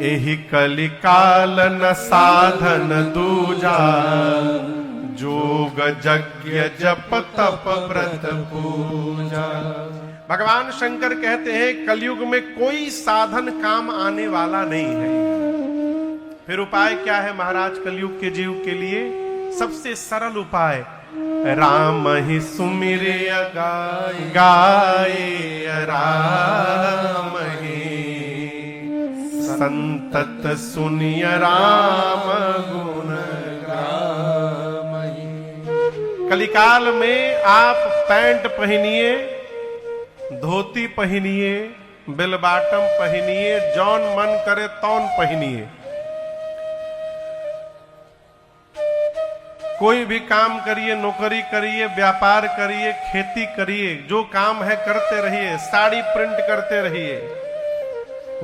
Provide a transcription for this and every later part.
एहि कलिकाल न साधन दूजा, जोग यज्ञ जप तप व्रत पूजा। भगवान शंकर कहते हैं कलयुग में कोई साधन काम आने वाला नहीं है। फिर उपाय क्या है महाराज कलयुग के जीव के लिए? सबसे सरल उपाय, राम ही सुमिरे गाए राम ही, संतत सुनिय राम गुण गाम ही। कलिकाल में आप पैंट पहनिए, धोती पहनिए, बेलबाटम पहनिए, जौन मन करे तौन पहनिए, कोई भी काम करिए, नौकरी करिए, व्यापार करिए, खेती करिए, जो काम है करते रहिए, साड़ी प्रिंट करते रहिए,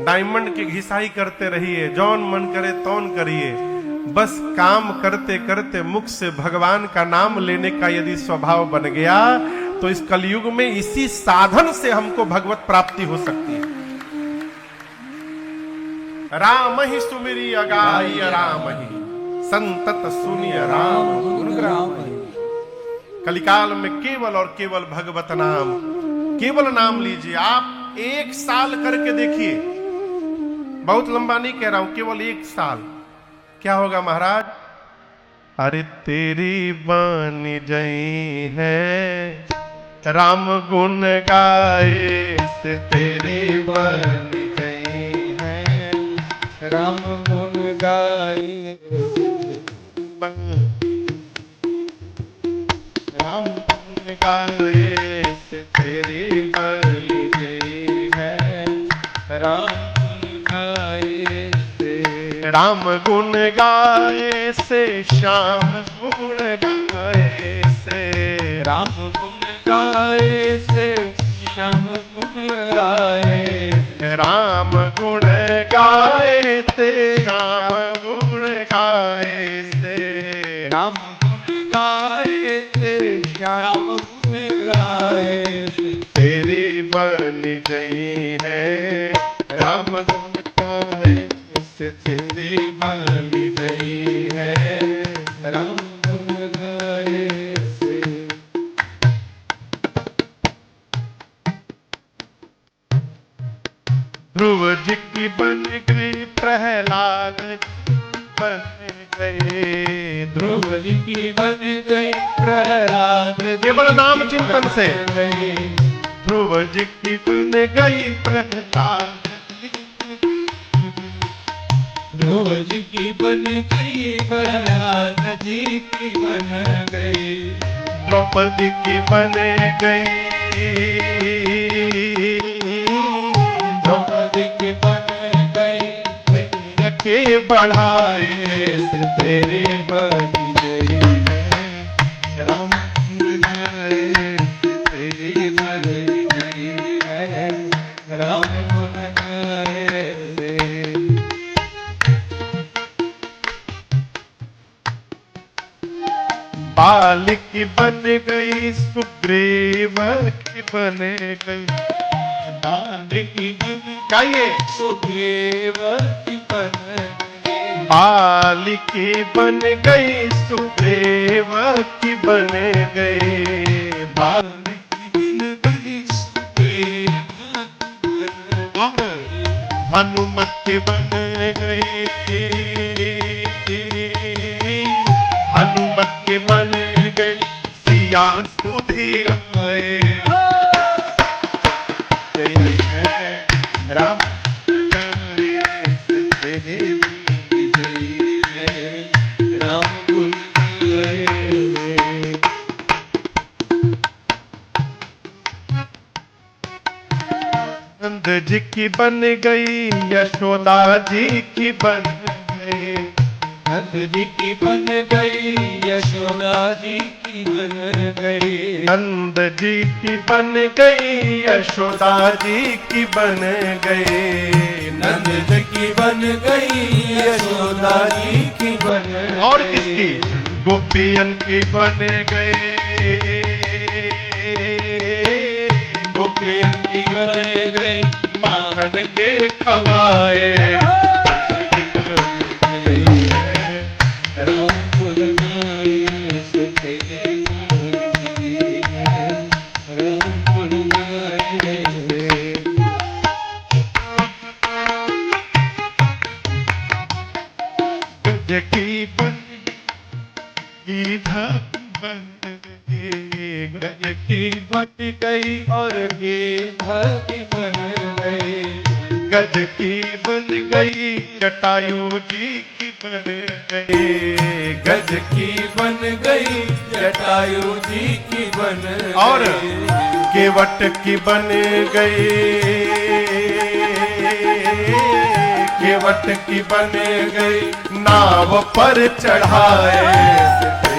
डायमंड की घिसाई करते रहिए, जौन मन करे तौन करिए। बस काम करते करते मुख से भगवान का नाम लेने का यदि स्वभाव बन गया तो इस कलयुग में इसी साधन से हमको भगवत प्राप्ति हो सकती है। राम ही सुमिरी अगाई राम ही, संतत सुनिय राम गुण ग्राम। कलिकाल में केवल और केवल भगवत नाम, केवल नाम लीजिए। आप 1 साल करके देखिए, बहुत लंबा नहीं कह रहा हूं, केवल 1 साल। क्या होगा महाराज? अरे तेरी बानी जई है राम गुण गाए, तेरी बानी जई है राम गुण गाए, राम गुण गाए, तेरी बानी जई है राम गुण गाए, राम गुण गाए से श्याम गुण गाए से, राम गुण गाए से श्याम गुण गाए, राम गुण गाए से श्याम गुण गाए से, राम गुण गाए से श्याम गुण गाए से, तेरी बनी गई है राम गुण गाए, तेरी बनी गई है राम गुण गाए से। ध्रुव जी की बन गई प्रहलाद बन गए, ध्रुव जी की बन गई प्रहलाद, केवल नाम चिंतन से। ध्रुव जी की बन गई प्रहलाद, ध्रुव जी की बन गई प्रहलाद जी की बन गई, द्रौपदी की बन गई, द्रौपदी की बन गई, के बढ़ाए से तेरे बन गई है राम गुण गाए, तेरी बन गई है राम गुण गाए से। बाल की बन गई सुग्रीव की बन गई, बाल की बन गई सुग्रीव की बन गई, बाल की बन गई सुग्रीव की बन गई, बाल की बन गई सुग्रीव हनुमत की बन गई, हनुमत के बन गई सिया सुधी गए, राम राम गुण नंद जी की बन गई यशोदा जी की बन गई, नंद जी की बन गई यशोदा जी की बन गई, नंद जी की बन गई यशोदा जी की बन गई, नंद जी की बन गई यशोदा जी की बन गई। और किसकी? गोपियन की बन गई, गोपियन की बन गई, माखन के खवाए गज की बन गीधा बन गई, गज की बन गई और गीधा की बन गई, गज की बन गई जटायु जी की बन गई, गज की बन गई जटायु जी की बन गई, और केवट की बन गई, केवट की बन गई नाव पर चढ़ाए